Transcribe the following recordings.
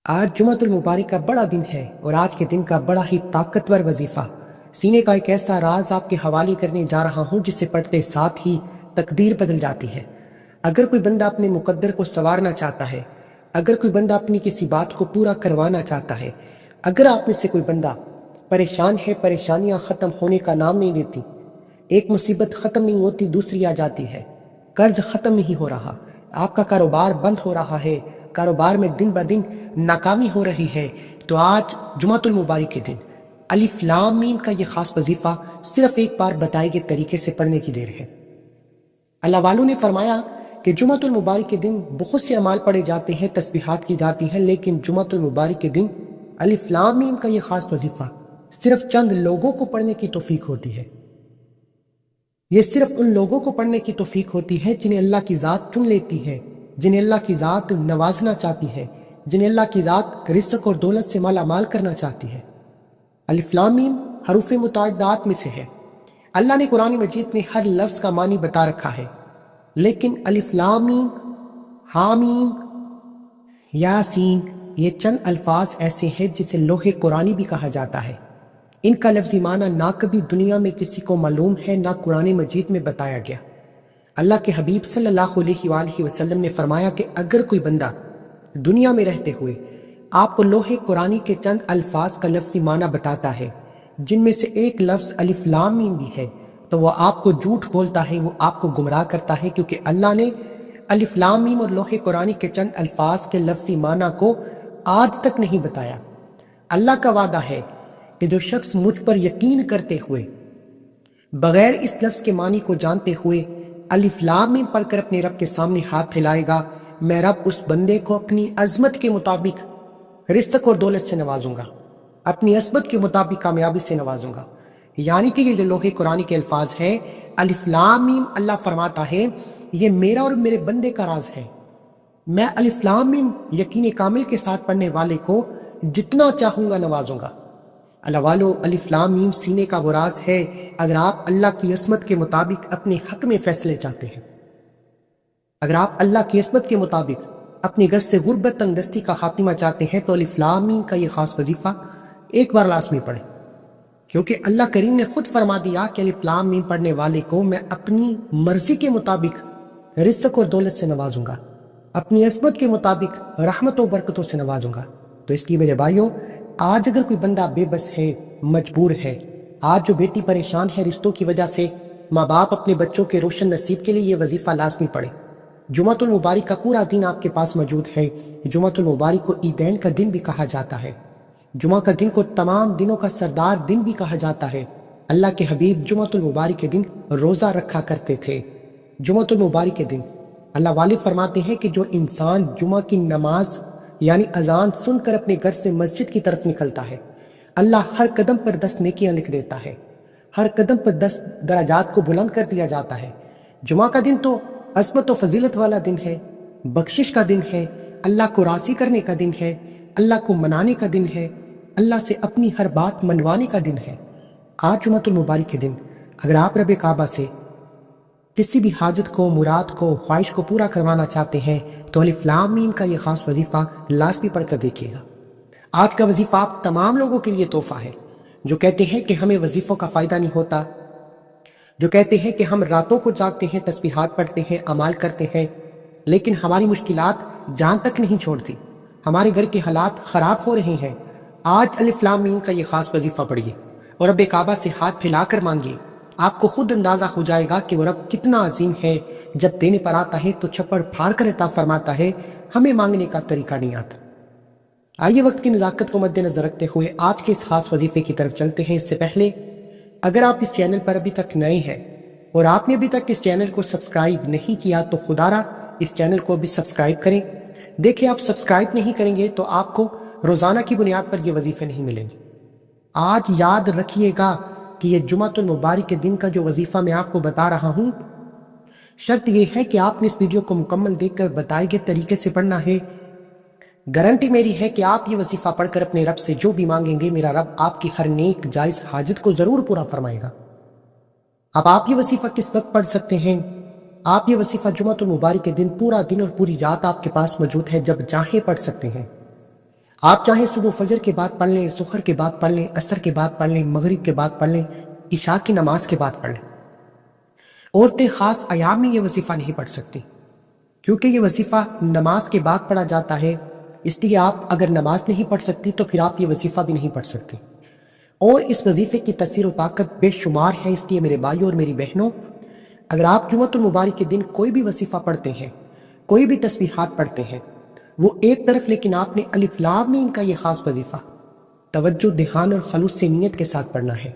آج جمعۃ المبارک کا بڑا دن ہے اور آج کے دن کا بڑا ہی طاقتور وظیفہ سینے کا ایک ایسا راز آپ کے حوالے کرنے جا رہا ہوں جسے پڑھتے ساتھ ہی تقدیر بدل جاتی ہے۔ اگر کوئی بندہ اپنے مقدر کو سنوارنا چاہتا ہے، اگر کوئی بندہ اپنی کسی بات کو پورا کروانا چاہتا ہے، اگر آپ میں سے کوئی بندہ پریشان ہے، پریشانیاں ختم ہونے کا نام نہیں لیتی، ایک مصیبت ختم نہیں ہوتی دوسری آ جاتی ہے، قرض ختم نہیں ہو رہا، آپ کا کاروبار بند ہو رہا ہے، کاروبار میں دن بدن ناکامی ہو رہی ہے، تو آج جمعۃ المبارک کے دن الف لام میم کا یہ خاص وظیفہ صرف ایک بار بتائے گئے طریقے سے پڑھنے کی دیر ہے۔ اللہ والوں نے فرمایا کہ جمعۃ المبارک کے دن بہت سے اعمال پڑھے جاتے ہیں، تسبیحات کی جاتی ہیں، لیکن جمعۃ المبارک کے دن الف لام میم کا یہ خاص وظیفہ صرف چند لوگوں کو پڑھنے کی توفیق ہوتی ہے۔ یہ صرف ان لوگوں کو پڑھنے کی توفیق ہوتی ہے جنہیں اللہ کی ذات چن لیتی ہے، جنہیں اللہ کی ذات نوازنا چاہتی ہے، جنہیں اللہ کی ذات رزق اور دولت سے مالا مال کرنا چاہتی ہے۔ الف لام میم حروف متعددات میں سے ہے۔ اللہ نے قرآن مجید میں ہر لفظ کا معنی بتا رکھا ہے، لیکن الف لام میم، حامیم، یاسین یہ چند الفاظ ایسے ہیں جسے لوح قرآنی بھی کہا جاتا ہے۔ ان کا لفظی معنی نہ کبھی دنیا میں کسی کو معلوم ہے، نہ قرآن مجید میں بتایا گیا۔ اللہ کے حبیب صلی اللہ علیہ وآلہ وسلم نے فرمایا کہ اگر کوئی بندہ دنیا میں رہتے ہوئے آپ کو لوح قرآنی کے چند الفاظ کا لفظی معنی بتاتا ہے جن میں سے ایک لفظ الف لام میم بھی ہے، تو وہ آپ کو جھوٹ بولتا ہے، وہ آپ کو گمراہ کرتا ہے، کیونکہ اللہ نے الف لام میم اور لوح قرآنی کے چند الفاظ کے لفظی معنی کو آج تک نہیں بتایا۔ اللہ کا وعدہ ہے کہ جو شخص مجھ پر یقین کرتے ہوئے بغیر اس لفظ کے معنی کو جانتے ہوئے الف لام میم پڑھ کر اپنے رب کے سامنے ہاتھ پھیلائے گا، میں رب اس بندے کو اپنی عظمت کے مطابق رزق اور دولت سے نوازوں گا، اپنی عظمت کے مطابق کامیابی سے نوازوں گا۔ یعنی کہ یہ جو لوح قرآن کے الفاظ ہیں الف لام میم، اللہ فرماتا ہے یہ میرا اور میرے بندے کا راز ہے۔ میں الف لام میم یقین کامل کے ساتھ پڑھنے والے کو جتنا چاہوں گا نوازوں گا۔ اللہ والو، الف لام میم سینے کا وہ راز ہے۔ اگر آپ اللہ کی عصمت کے مطابق اپنے حق میں فیصلے چاہتے ہیں، اگر آپ اللہ کی عصمت کے مطابق اپنے گھر سے غربت تنگ دستی کا خاتمہ چاہتے ہیں، تو الف لام میم کا یہ خاص وظیفہ ایک بار لازمی پڑھیں، کیونکہ اللہ کریم نے خود فرما دیا کہ الف لام میم پڑھنے والے کو میں اپنی مرضی کے مطابق رزق اور دولت سے نوازوں گا، اپنی عصمت کے مطابق رحمت و برکتوں سے نوازوں گا۔ تو اس لیے میرے بھائیوں، آج اگر کوئی بندہ بے بس ہے، مجبور ہے، آج جو بیٹی پریشان ہے رشتوں کی وجہ سے، ماں باپ اپنے بچوں کے روشن نصیب کے لیے یہ وظیفہ لازمی پڑھے۔ جمعۃ المبارک کا پورا دن آپ کے پاس موجود ہے۔ جمعۃ المبارک کو عیدین کا دن بھی کہا جاتا ہے، جمعہ کا دن کو تمام دنوں کا سردار دن بھی کہا جاتا ہے۔ اللہ کے حبیب جمعۃ المبارک کے دن روزہ رکھا کرتے تھے۔ جمعۃ المبارک کے دن اللہ والے فرماتے ہیں کہ جو انسان جمعہ کی نماز یعنی اذان سن کر اپنے گھر سے مسجد کی طرف نکلتا ہے، اللہ ہر قدم پر 10 نیکیاں لکھ دیتا ہے، ہر قدم پر 10 درجات کو بلند کر دیا جاتا ہے۔ جمعہ کا دن تو عظمت و فضیلت والا دن ہے، بخشش کا دن ہے، اللہ کو راضی کرنے کا دن ہے، اللہ کو منانے کا دن ہے، اللہ سے اپنی ہر بات منوانے کا دن ہے۔ آج جمعۃ المبارک کے دن اگر آپ رب کعبہ سے کسی بھی حاجت کو، مراد کو، خواہش کو پورا کروانا چاہتے ہیں تو الف لام میم کا یہ خاص وظیفہ لازمی پڑھ کر دیکھیے گا۔ آج کا وظیفہ آپ تمام لوگوں کے لیے تحفہ ہے جو کہتے ہیں کہ ہمیں وظیفوں کا فائدہ نہیں ہوتا، جو کہتے ہیں کہ ہم راتوں کو جاگتے ہیں، تسبیحات پڑھتے ہیں، اعمال کرتے ہیں، لیکن ہماری مشکلات جان تک نہیں چھوڑتی، ہمارے گھر کے حالات خراب ہو رہے ہیں۔ آج الف لام میم کا یہ خاص وظیفہ پڑھیے اور رب کعبہ سے ہاتھ پھیلا کر مانگیے، آپ کو خود اندازہ ہو جائے گا کہ وہ رب کتنا عظیم ہے۔ جب دینے پر آتا ہے تو چھپڑ پھاڑ کر عطا فرماتا ہے، ہمیں مانگنے کا طریقہ نہیں آتا۔ آئیے وقت کی نزاکت کو مد نظر رکھتے ہوئے آج کے اس خاص وظیفے کی طرف چلتے ہیں۔ اس سے پہلے اگر آپ اس چینل پر ابھی تک نئے ہیں اور آپ نے ابھی تک اس چینل کو سبسکرائب نہیں کیا تو خدا را اس چینل کو بھی سبسکرائب کریں۔ دیکھیں، آپ سبسکرائب نہیں کریں گے تو آپ کو روزانہ کی بنیاد پر یہ وظیفے نہیں ملیں گے۔ آج یاد رکھیے گا کہ یہ جمعۃ المبارک کے دن کا جو وظیفہ میں آپ کو بتا رہا ہوں، شرط یہ ہے کہ آپ نے اس ویڈیو کو مکمل دیکھ کر بتائے گئے طریقے سے پڑھنا ہے۔ گارنٹی میری ہے کہ آپ یہ وظیفہ پڑھ کر اپنے رب سے جو بھی مانگیں گے، میرا رب آپ کی ہر نیک جائز حاجت کو ضرور پورا فرمائے گا۔ اب آپ یہ وظیفہ کس وقت پڑھ سکتے ہیں؟ آپ یہ وظیفہ جمعۃ المبارک کے دن پورا دن اور پوری رات آپ کے پاس موجود ہے، جب چاہیں پڑھ سکتے ہیں۔ آپ چاہیں صبح فجر کے بعد پڑھ لیں، ظہر کے بعد پڑھ لیں، عصر کے بعد پڑھ لیں، مغرب کے بعد پڑھ لیں، عشاء کی نماز کے بعد پڑھ لیں۔ عورتیں خاص ایام میں یہ وظیفہ نہیں پڑھ سکتی، کیونکہ یہ وظیفہ نماز کے بعد پڑھا جاتا ہے، اس لیے آپ اگر نماز نہیں پڑھ سکتی تو پھر آپ یہ وظیفہ بھی نہیں پڑھ سکتی۔ اور اس وظیفے کی تاثیر و طاقت بے شمار ہے، اس لیے میرے بھائیوں اور میری بہنوں، اگر آپ جمعۃ المبارک کے دن کوئی بھی وظیفہ پڑھتے ہیں، کوئی بھی تسبیحات پڑھتے ہیں، وہ ایک طرف، لیکن آپ نے الف لام میم کا یہ خاص وظیفہ توجہ، دھیان اور خلوص سے نیت کے ساتھ پڑھنا ہے۔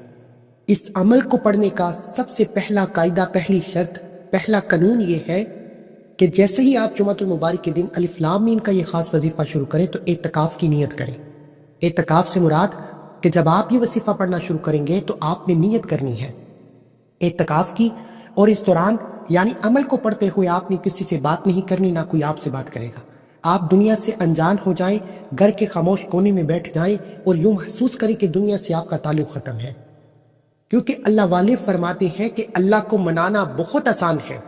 اس عمل کو پڑھنے کا سب سے پہلا قاعدہ، پہلی شرط، پہلا قانون یہ ہے کہ جیسے ہی آپ جمعۃ المبارک کے دن الف لام میم کا یہ خاص وظیفہ شروع کریں تو اعتکاف کی نیت کریں۔ اعتکاف سے مراد کہ جب آپ یہ وظیفہ پڑھنا شروع کریں گے تو آپ نے نیت کرنی ہے اعتکاف کی، اور اس دوران یعنی عمل کو پڑھتے ہوئے آپ نے کسی سے بات نہیں کرنی، نہ کوئی آپ سے بات کرے گا۔ آپ دنیا سے انجان ہو جائیں، گھر کے خاموش کونے میں بیٹھ جائیں اور یوں محسوس کریں کہ دنیا سے آپ کا تعلق ختم ہے، کیونکہ اللہ والے فرماتے ہیں کہ اللہ کو منانا بہت آسان ہے۔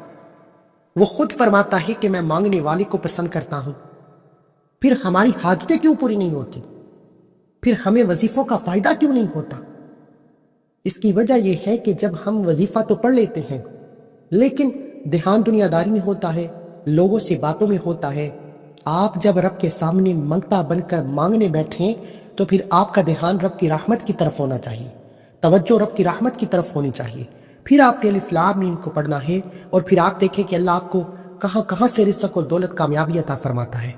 وہ خود فرماتا ہے کہ میں مانگنے والے کو پسند کرتا ہوں۔ پھر ہماری حاجتیں کیوں پوری نہیں ہوتی؟ پھر ہمیں وظیفوں کا فائدہ کیوں نہیں ہوتا؟ اس کی وجہ یہ ہے کہ جب ہم وظیفہ تو پڑھ لیتے ہیں لیکن دھیان دنیا داری میں ہوتا ہے، لوگوں سے باتوں میں ہوتا ہے۔ آپ جب رب کے سامنے منگتا بن کر مانگنے بیٹھیں تو پھر آپ کا دھیان رب کی رحمت کی طرف ہونا چاہیے، توجہ رب کی رحمت کی طرف ہونی چاہیے۔ پھر آپ نے الف لام میم کو پڑھنا ہے اور پھر آپ دیکھیں کہ اللہ آپ کو کہاں کہاں سے رزق اور دولت، کامیابی عطا فرماتا ہے۔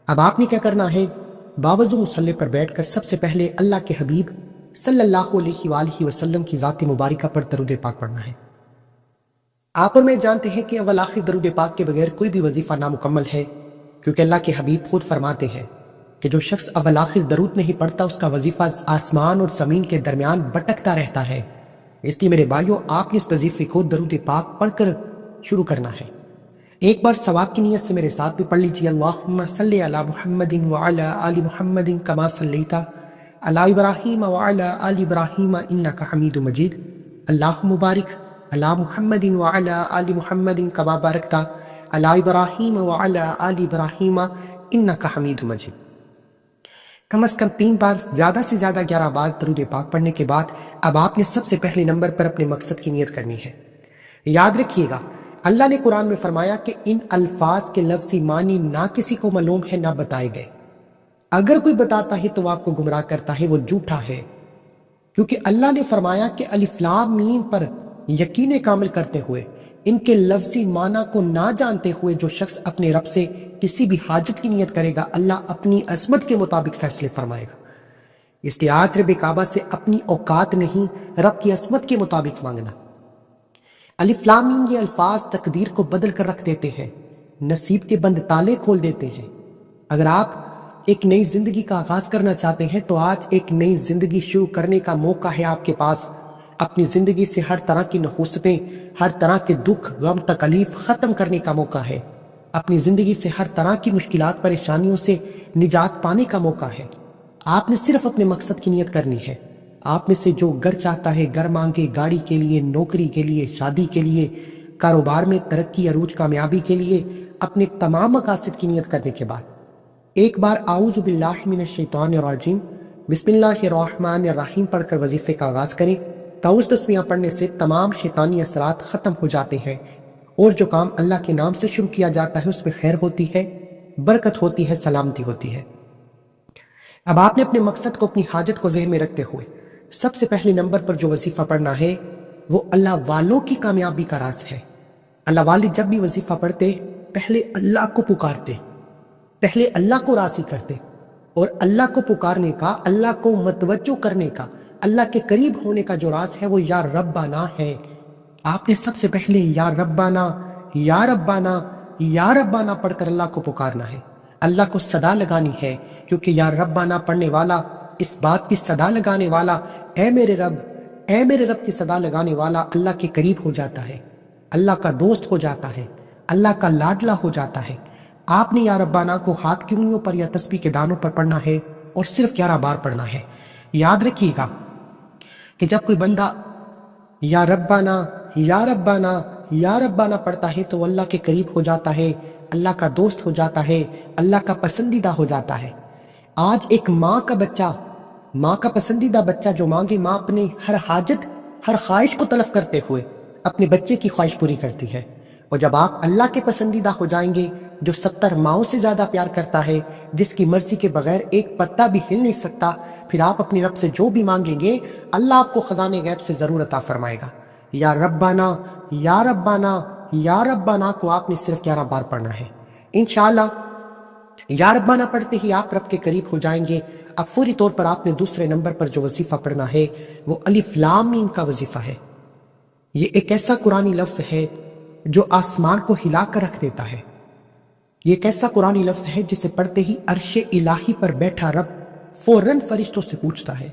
اب آپ نے کیا کرنا ہے؟ باوضو مصلی پر بیٹھ کر سب سے پہلے اللہ کے حبیب صلی اللہ علیہ وآلہ وسلم کی ذات مبارکہ پر درود پاک پڑھنا ہے۔ آپ اور میں جانتے ہیں کہ اول آخر درود پاک کے بغیر کوئی بھی وظیفہ نامکمل ہے، کیونکہ اللہ کے حبیب خود فرماتے ہیں کہ جو شخص اول آخر درود نہیں پڑھتا اس کا وظیفہ آسمان اور زمین کے درمیان بھٹکتا رہتا ہے۔ اس لیے میرے بھائیوں، آپ نے اس وظیفے کو درود پاک پڑھ کر شروع کرنا ہے۔ ایک بار ثواب کی نیت سے میرے ساتھ بھی پڑھ لیجیے، اللہم صلی علی محمد وعلی آل محمد کما صلیت علی ابراہیم وعلی آل ابراہیم انک حمید مجید، اللہم بارک علی محمد وعلی آل محمد کما بارکت علی ابراہیم وعلی آل ابراہیم انک حمید مجید۔ کم از کم 3 بار، زیادہ سے زیادہ 11 بار درود پاک پڑھنے کے بعد اب آپ نے سب سے پہلے نمبر پر اپنے مقصد کی نیت کرنی ہے۔ یاد رکھیے گا، اللہ نے قرآن میں فرمایا کہ ان الفاظ کے لفظی معنی نہ کسی کو معلوم ہے نہ بتائے گئے۔ اگر کوئی بتاتا ہے تو وہ آپ کو گمراہ کرتا ہے، وہ جھوٹا ہے، کیونکہ اللہ نے فرمایا کہ الف لام میم پر یقین کامل کرتے ہوئے، ان کے لفظی معنی کو نہ جانتے ہوئے جو شخص اپنے رب سے کسی بھی حاجت کی نیت کرے گا، اللہ اپنی عظمت کے مطابق فیصلے فرمائے گا۔ اس لیے آج رب کعبہ سے اپنی اوقات نہیں، رب کی عظمت کے مطابق مانگنا۔ الف لام میم یہ الفاظ تقدیر کو بدل کر رکھ دیتے ہیں، نصیب کے بند تالے کھول دیتے ہیں۔ اگر آپ ایک نئی زندگی کا آغاز کرنا چاہتے ہیں تو آج ایک نئی زندگی شروع کرنے کا موقع ہے آپ کے پاس۔ اپنی زندگی سے ہر طرح کی نحوستیں، ہر طرح کے دکھ، غم، تکلیف ختم کرنے کا موقع ہے۔ اپنی زندگی سے ہر طرح کی مشکلات، پریشانیوں سے نجات پانے کا موقع ہے۔ آپ نے صرف اپنے مقصد کی نیت کرنی ہے۔ آپ میں سے جو گھر چاہتا ہے گھر مانگے، گاڑی کے لیے، نوکری کے لیے، شادی کے لیے، کاروبار میں ترقی، عروج، کامیابی کے لیے، اپنے تمام مقاصد کی نیت کرنے کے بعد ایک بار اعوذ باللہ من الشیطان الرجیم بسم اللہ الرحمن الرحیم پڑھ کر وظیفے کا آغاز کریں۔ تعوذ تسمیہ پڑھنے سے تمام شیطانی اثرات ختم ہو جاتے ہیں، اور جو کام اللہ کے نام سے شروع کیا جاتا ہے اس میں خیر ہوتی ہے، برکت ہوتی ہے، سلامتی ہوتی ہے۔ اب آپ نے اپنے مقصد کو، اپنی حاجت کو ذہن میں رکھتے ہوئے سب سے پہلے نمبر پر جو وظیفہ پڑھنا ہے وہ اللہ والوں کی کامیابی کا راز ہے۔ اللہ والے جب بھی وظیفہ پڑھتے پہلے اللہ کو پکارتے، پہلے اللہ کو راضی کرتے، اور اللہ کو پکارنے کا، اللہ کو متوجہ کرنے کا، اللہ کے قریب ہونے کا جو راز ہے وہ یا ربنا ہے۔ آپ نے سب سے پہلے یا ربنا، یا ربنا، یا ربنا پڑھ کر اللہ کو پکارنا ہے، اللہ کو صدا لگانی ہے، کیونکہ یا ربنا پڑھنے والا، اس بات کی صدا لگانے والا، اے میرے رب، اے میرے رب کی صدا لگانے والا اللہ کے قریب ہو جاتا ہے، اللہ کا دوست ہو جاتا ہے، اللہ کا لاڈلا ہو جاتا ہے۔ آپ نے یا ربنا کو ہاتھ کی انگلیوں پر یا تسبیح کے دانوں پر پڑھنا ہے اور صرف 11 بار پڑھنا ہے۔ یاد رکھیے گا کہ جب کوئی بندہ یا ربنا، یا ربنا، یا ربنا پڑھتا ہے تو وہ اللہ کے قریب ہو جاتا ہے، اللہ کا دوست ہو جاتا ہے، اللہ کا پسندیدہ ہو جاتا ہے۔ آج ایک ماں کا بچہ، ماں کا پسندیدہ بچہ جو مانگے، ماں اپنے ہر حاجت، ہر خواہش کو طلب کرتے ہوئے اپنے بچے کی خواہش پوری کرتی ہے۔ اور جب آپ اللہ کے پسندیدہ ہو جائیں گے، جو 70 ماؤں سے زیادہ پیار کرتا ہے، جس کی مرضی کے بغیر ایک پتا بھی ہل نہیں سکتا، پھر آپ اپنے رب سے جو بھی مانگیں گے، اللہ آپ کو خزانے غیب سے ضرور عطا فرمائے گا۔ یا ربنا، یا ربنا، یا ربنا کو آپ نے صرف 11 بار پڑھنا ہے۔ انشاءاللہ یا ربنا پڑھتے ہی آپ رب کے قریب ہو جائیں گے۔ اب فوری طور پر آپ نے دوسرے نمبر پر جو وظیفہ پڑھنا ہے وہ الف لام میم کا وظیفہ ہے۔ یہ ایک ایسا قرآنی لفظ ہے جو آسمان کو ہلا کر رکھ دیتا ہے۔ یہ ایک ایسا قرآنی لفظ ہے جسے پڑھتے ہی عرش الہی پر بیٹھا رب فوراً فرشتوں سے پوچھتا ہے،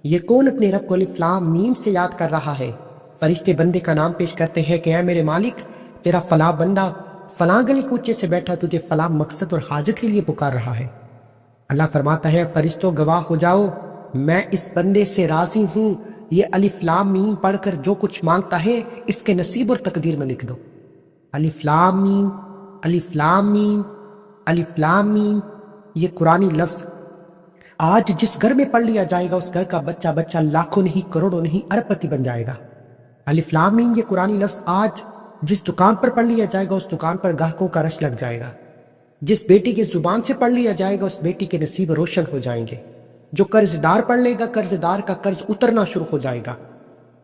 یہ کون اپنے رب کو الف لام میم سے یاد کر رہا ہے؟ فرشتے بندے کا نام پیش کرتے ہیں کہ اے میرے مالک، تیرا فلاں بندہ فلاں گلی کوچے سے بیٹھا تجھے فلاں مقصد اور حاجت کے لیے پکار رہا ہے۔ اللہ فرماتا ہے فرشتوں گواہ ہو جاؤ، میں اس بندے سے راضی ہوں، یہ الف لام میم پڑھ کر جو کچھ مانگتا ہے اس کے نصیب اور تقدیر میں لکھ دو۔ الف لام میم، الف لام میم، الف لام میم، یہ قرآنی لفظ آج جس گھر میں پڑھ لیا جائے گا اس گھر کا بچہ لاکھوں نہیں، کروڑوں نہیں، ارب پتی بن جائے گا۔ الف لام میم یہ قرآنی لفظ آج جس دکان پر پڑھ لیا جائے گا اس دکان پر گاہکوں کا رش لگ جائے گا۔ جس بیٹی کی زبان سے پڑھ لیا جائے گا اس بیٹی کے نصیب روشن ہو جائیں گے۔ جو قرض دار پڑھ لے گا قرض دار کا قرض اترنا شروع ہو جائے گا۔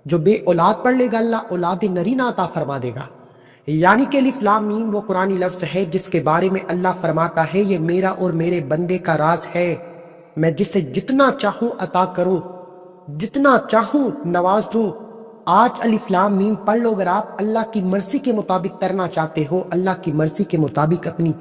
جو بے اولاد پڑھ لے گا اللہ اولاد نرینہ عطا فرما دے گا۔ یعنی کہ الف لام میم وہ قرآنی لفظ ہے جس کے بارے میں اللہ فرماتا ہے یہ میرا اور میرے بندے کا راز ہے، میں جسے جتنا چاہوں عطا کروں، جتنا چاہوں نواز دوں۔ آج الف لام میم پڑھ لو اگر آپ اللہ کی مرضی کے مطابق کرنا چاہتے ہو، اللہ کی مرضی کے مطابق اپنی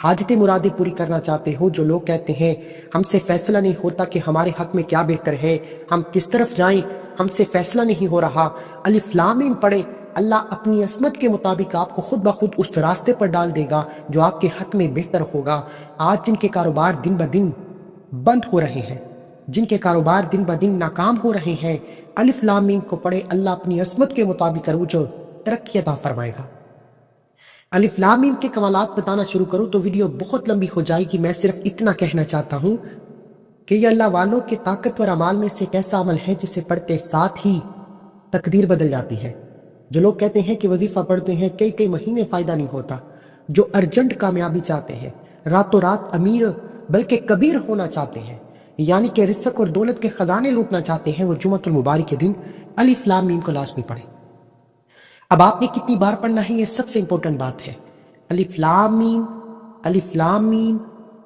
حاجت مرادیں پوری کرنا چاہتے ہو۔ جو لوگ کہتے ہیں ہم سے فیصلہ نہیں ہوتا کہ ہمارے حق میں کیا بہتر ہے، ہم کس طرف جائیں، ہم سے فیصلہ نہیں ہو رہا، الف لام میم پڑھیں، اللہ اپنی عصمت کے مطابق آپ کو خود بخود اس راستے پر ڈال دے گا جو آپ کے حق میں بہتر ہوگا۔ آج جن کے کاروبار دن بدن بند ہو رہے ہیں، جن کے کاروبار دن بدن ناکام ہو رہے ہیں، الف لام میم کو پڑھے، اللہ اپنی عصمت کے مطابق عروج و ترقی عطا فرمائے گا۔ الف لام میم کے کمالات بتانا شروع کروں تو ویڈیو بہت لمبی ہو جائے گی، میں صرف اتنا کہنا چاہتا ہوں کہ یہ اللہ والوں کے طاقتور اعمال میں سے ایک ایسا عمل ہے جسے پڑھتے ساتھ ہی تقدیر بدل جاتی ہے۔ جو لوگ کہتے ہیں کہ وظیفہ پڑھتے ہیں کئی مہینے فائدہ نہیں ہوتا، جو ارجنٹ کامیابی چاہتے ہیں، راتوں رات امیر بلکہ کبیر ہونا چاہتے ہیں، یعنی کہ رزق اور دولت کے خزانے لوٹنا چاہتے ہیں، وہ جمعۃ المبارک کے دن الف لام میم کو لازمی پڑھیں۔ اب آپ نے کتنی بار پڑھنا ہے یہ سب سے امپورٹنٹ بات ہے۔ الف لام میم، الف لام میم،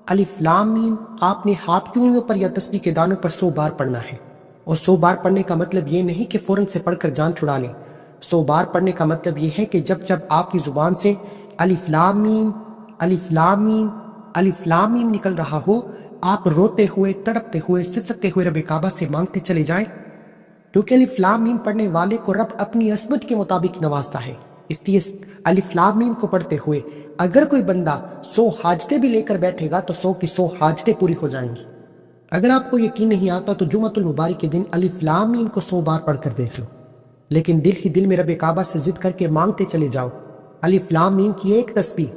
الف لام میم آپ نے ہاتھ کی انگلیوں پر یا تسبیح کے دانوں پر 100 بار پڑھنا ہے۔ اور 100 بار پڑھنے کا مطلب یہ نہیں کہ فوراً سے پڑھ کر جان چھڑا لیں۔ 100 بار پڑھنے کا مطلب یہ ہے کہ جب آپ کی زبان سے الف لام میم، الف لام میم، الف لام میم نکل رہا ہو، آپ روتے ہوئے، تڑپتے ہوئے، سسکتے ہوئے رب کعبہ سے مانگتے چلے جائیں، کیونکہ الف لام میم پڑھنے والے کو رب اپنی عصمت کے مطابق نوازتا ہے۔ اس لیے الف لام میم کو پڑھتے ہوئے اگر کوئی بندہ 100 حاجتیں بھی لے کر بیٹھے گا تو 100 کی 100 حاجتیں پوری ہو جائیں گی۔ اگر آپ کو یقین نہیں آتا تو جمعۃ المبارک کے دن الف لام میم کو 100 بار پڑھ کر دیکھ لو، لیکن دل ہی دل میں رب کعبہ سے ضد کر کے مانگتے چلے جاؤ۔ الف لام میم کی ایک تسبیح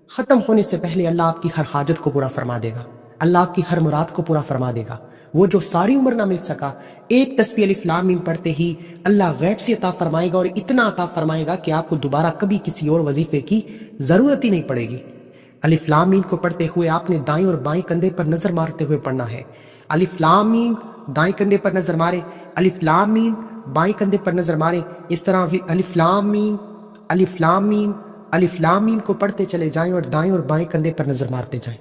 ختم ہونے سے پہلے اللہ آپ کی ہر حاجت کو پورا فرما دے گا، اللہ آپ کی ہر مراد کو پورا فرما دے گا۔ وہ جو ساری عمر نہ مل سکا، ایک تسبیح الف لام میم پڑھتے ہی اللہ غیب سے عطا فرمائے گا، اور اتنا عطا فرمائے گا کہ آپ کو دوبارہ کبھی کسی اور وظیفے کی ضرورت ہی نہیں پڑے گی۔ الف لام میم کو پڑھتے ہوئے آپ نے دائیں اور بائیں کندھے پر نظر مارتے ہوئے پڑھنا ہے۔ الف لام میم دائیں کندھے پر نظر مارے، الف لام میم بائیں کندھے پر نظر مارے، اس طرح الف لام میم، الف لام میم، الف لام میم کو پڑھتے چلے جائیں اور دائیں اور بائیں کندھے پر نظر مارتے جائیں۔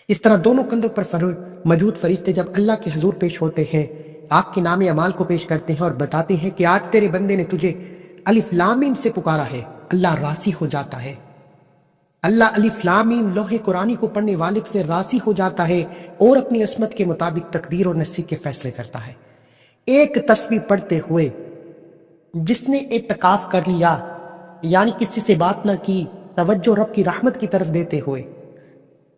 اس طرح دونوں کندھوں پر موجود فرشتے جب اللہ کے حضور پیش ہوتے ہیں، آپ کے نام اعمال کو پیش کرتے ہیں اور بتاتے ہیں کہ آج تیرے بندے نے تجھے الف لام میم سے پکارا ہے، اللہ راضی ہو جاتا ہے۔ اللہ الف لام میم لوح قرآنی کو پڑھنے والے سے راضی ہو جاتا ہے اور اپنی عصمت کے مطابق تقدیر اور نصیب کے فیصلے کرتا ہے۔ ایک تسبیح پڑھتے ہوئے جس نے اعتکاف کر لیا، یعنی کسی سے بات نہ کی، توجہ رب کی رحمت کی طرف دیتے ہوئے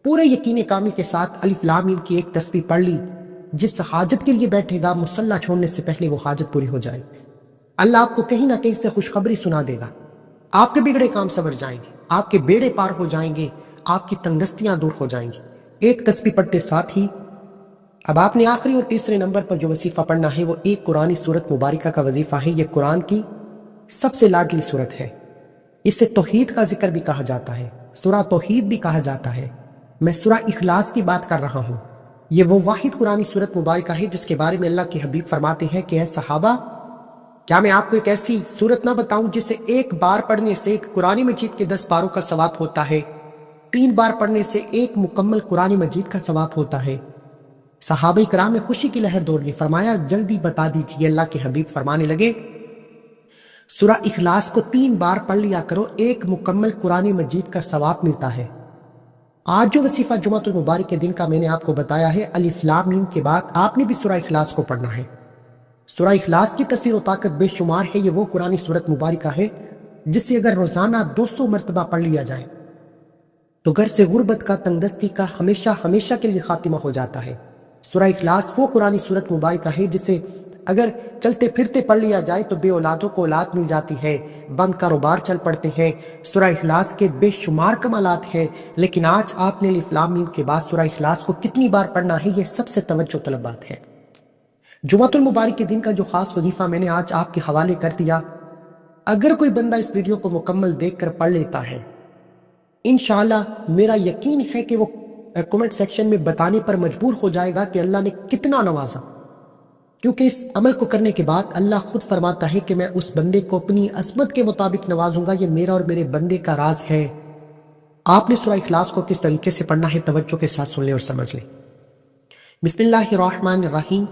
پورے یقین کامل کے ساتھ الف لام میم کی ایک تسبیح پڑھ لی، جس حاجت کے لیے بیٹھے گا مصلی چھوڑنے سے پہلے وہ حاجت پوری ہو جائے۔ اللہ آپ کو کہیں نہ کہیں سے خوشخبری سنا دے گا، آپ کے بگڑے کام سنور جائیں گے، آپ کے بیڑے پار ہو جائیں گے، آپ کی تنگ دستیاں دور ہو جائیں گی۔ ایک تسبیح پڑھتے ساتھ ہی اب آپ نے آخری اور تیسرے نمبر پر جو وظیفہ پڑھنا ہے وہ ایک قرآنی سورت مبارکہ کا وظیفہ ہے۔ یہ قرآن کی سب سے لاڈلی سورت ہے، اسے توحید کا ذکر بھی کہا جاتا ہے، سورہ توحید بھی کہا جاتا ہے۔ میں سورہ اخلاص کی بات کر رہا ہوں۔ یہ وہ واحد قرآنی سورت مبارکہ ہے جس کے بارے میں اللہ کے حبیب فرماتے ہیں کہ اے صحابہ، کیا میں آپ کو ایک ایسی سورت نہ بتاؤں جسے ایک بار پڑھنے سے قرآن مجید کے 10 پاروں کا ثواب ہوتا ہے، 3 بار پڑھنے سے ایک مکمل قرآن مجید کا ثواب ہوتا ہے۔ صحابہ کرام میں خوشی کی لہر دوڑ گئی، فرمایا جلدی بتا دیجیے۔ اللہ کے حبیب فرمانے لگے سورہ اخلاص کو 3 بار پڑھ لیا کرو، ایک مکمل قرآن مجید کا ثواب ملتا ہے۔ آج جو وظیفہ جمعۃ المبارک کے دن کا میں نے آپ کو بتایا ہے، الف لام میم کے بعد آپ نے بھی سورہ اخلاص کو پڑھنا ہے۔ سورہ اخلاص کی تاثیر و طاقت بے شمار ہے۔ یہ وہ قرآنی سورت مبارکہ ہے جسے اگر روزانہ 200 مرتبہ پڑھ لیا جائے تو گھر سے غربت کا، تنگ دستی کا ہمیشہ ہمیشہ کے لیے خاتمہ ہو جاتا ہے۔ سورہ اخلاص وہ قرآنی سورت مبارکہ ہے جسے اگر چلتے پھرتے پڑھ لیا جائے تو بے اولادوں کو اولاد مل جاتی ہے، بند کاروبار چل پڑتے ہیں۔ سورہ اخلاص کے بے شمار کمالات ہیں، لیکن آج آپ نے الف لام میم کے بعد سورہ اخلاص کو کتنی بار پڑھنا ہے، یہ سب سے توجہ طلب بات ہے۔ جمعۃ المبارک کے دن کا جو خاص وظیفہ میں نے آج آپ کے حوالے کر دیا، اگر کوئی بندہ اس ویڈیو کو مکمل دیکھ کر پڑھ لیتا ہے، انشاءاللہ میرا یقین ہے کہ وہ کمنٹ سیکشن میں بتانے پر مجبور ہو جائے گا کہ اللہ نے کتنا نوازا، کیونکہ اس عمل کو کرنے کے بعد اللہ خود فرماتا ہے کہ میں اس بندے کو اپنی عظمت کے مطابق نوازوں گا، یہ میرا اور میرے بندے کا راز ہے۔ آپ نے سورہ اخلاص کو کس طریقے سے پڑھنا ہے توجہ کے ساتھ سن لیں اور سمجھ لیں۔ بسم اللہ الرحمن الرحیم،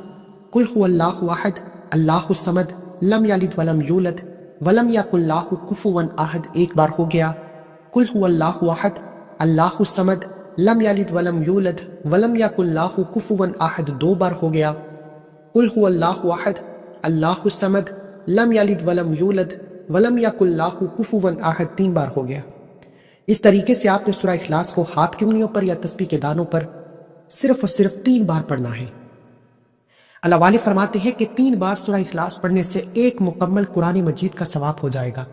قل هو اللہ احد اللہ الصمد لم یلد ولم یولد ولم یکن لہ کفوا احد، ایک بار ہو گیا۔ قل هو اللہ احد اللہ الصمد لم یلد ولم یولد ولم یکن لہ کفوا احد، 2 بار ہو گیا۔ قل هو اللہ احد اللہ الصمد لم یلد ولم یولد ولم یکن لہ کفوا احد، 3 بار ہو گیا۔ اس طریقے سے آپ نے سورہ اخلاص کو ہاتھ کی انگلیوں پر یا تسبیح کے دانوں پر صرف اور صرف 3 بار پڑھنا ہے۔ اللہ والے فرماتے ہیں کہ 3 بار سورہ اخلاص پڑھنے سے ایک مکمل قرآن مجید کا ثواب ہو جائے گا۔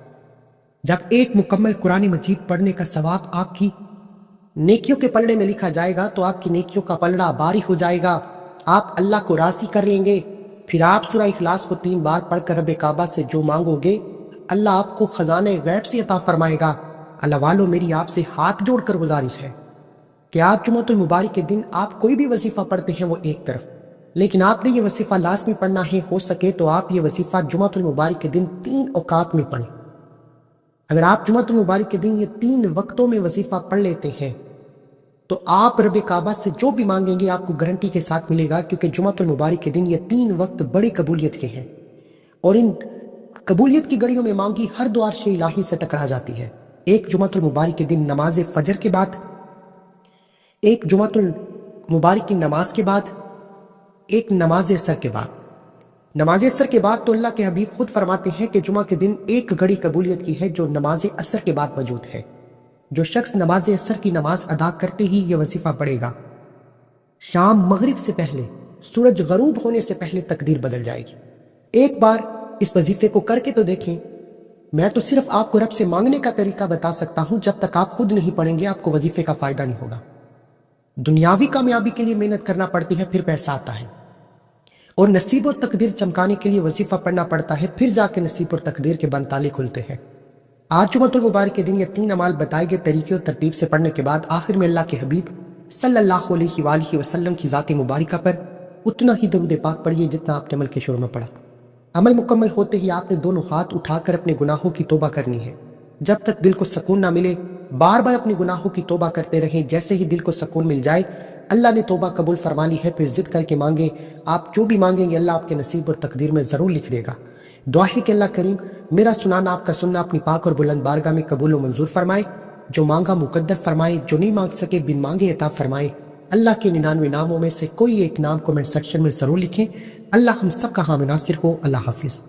جب ایک مکمل قرآن مجید پڑھنے کا ثواب آپ کی نیکیوں کے پلڑے میں لکھا جائے گا تو آپ کی نیکیوں کا پلڑا باری ہو جائے گا، آپ اللہ کو راضی کر لیں گے۔ پھر آپ سورہ اخلاص کو 3 بار پڑھ کر رب کعبہ سے جو مانگو گے اللہ آپ کو خزانہ غیب سے عطا فرمائے گا۔ اللہ والو، میری آپ سے ہاتھ جوڑ کر گزارش ہے کہ آج جمعۃ المبارک کے دن آپ کوئی بھی وظیفہ پڑھتے ہیں وہ ایک طرف، لیکن آپ نے یہ وظیفہ لازمی پڑھنا ہے، ہو سکے تو آپ یہ وظیفہ جمعۃ المبارک کے دن 3 اوقات میں پڑھیں۔ اگر آپ جمعۃ المبارک کے دن یہ 3 وقتوں میں وظیفہ پڑھ لیتے ہیں تو آپ رب کعبہ سے جو بھی مانگیں گے آپ کو گارنٹی کے ساتھ ملے گا، کیونکہ جمعۃ المبارک کے دن یہ 3 وقت بڑی قبولیت کے ہیں، اور ان قبولیت کی گڑیوں میں مانگی ہر دعا عرش الہی سے ٹکرا جاتی ہے۔ ایک جمعۃ المبارک کے دن نماز فجر کے بعد، ایک جمعۃ المبارک کی نماز کے بعد، ایک نماز عصر کے بعد۔ نماز عصر کے بعد تو اللہ کے حبیب خود فرماتے ہیں کہ جمعہ کے دن ایک گھڑی قبولیت کی ہے جو نماز عصر کے بعد موجود ہے۔ جو شخص نماز عصر کی نماز ادا کرتے ہی یہ وظیفہ پڑھے گا، شام مغرب سے پہلے، سورج غروب ہونے سے پہلے تقدیر بدل جائے گی۔ ایک بار اس وظیفے کو کر کے تو دیکھیں۔ میں تو صرف آپ کو رب سے مانگنے کا طریقہ بتا سکتا ہوں، جب تک آپ خود نہیں پڑھیں گے آپ کو وظیفے کا فائدہ نہیں ہوگا۔ دنیاوی کامیابی کے لیے محنت کرنا پڑتی ہے، پھر پیسہ آتا ہے، اور نصیب اور تقدیر چمکانے کے لیے وظیفہ پڑھنا پڑتا ہے، پھر جا کے نصیب اور تقدیر کے بند تالے کھلتے ہیں۔ آج جمعۃ المبارک کے دن یہ 3 اعمال بتائے گئے طریقے اور ترتیب سے پڑھنے کے بعد آخر میں اللہ کے حبیب صلی اللہ علیہ وآلہ وسلم کی ذات مبارکہ پر اتنا ہی درود پاک پڑھیے جتنا آپ نے عمل کے شروع میں پڑھا۔ عمل مکمل ہوتے ہی آپ نے دونوں ہاتھ اٹھا کر اپنے گناہوں کی توبہ کرنی ہے۔ جب تک دل کو سکون نہ ملے بار بار اپنے گناہوں کی توبہ کرتے رہیں، جیسے ہی دل کو سکون مل جائے اللہ نے توبہ قبول فرما لی ہے، پھر ضد کر کے مانگے، آپ جو بھی مانگیں گے اللہ آپ کے نصیب اور تقدیر میں ضرور لکھ دے گا۔ دعا ہے کہ اللہ کریم میرا سنانا آپ کا سننا اپنی پاک اور بلند بارگاہ میں قبول و منظور فرمائے، جو مانگا مقدر فرمائے، جو نہیں مانگ سکے بن مانگے عطا فرمائے۔ اللہ کے 99 ناموں میں سے کوئی ایک نام کمنٹ سیکشن میں ضرور لکھیں۔ اللہ ہم سب کا حامی ناصر ہو۔ اللہ حافظ۔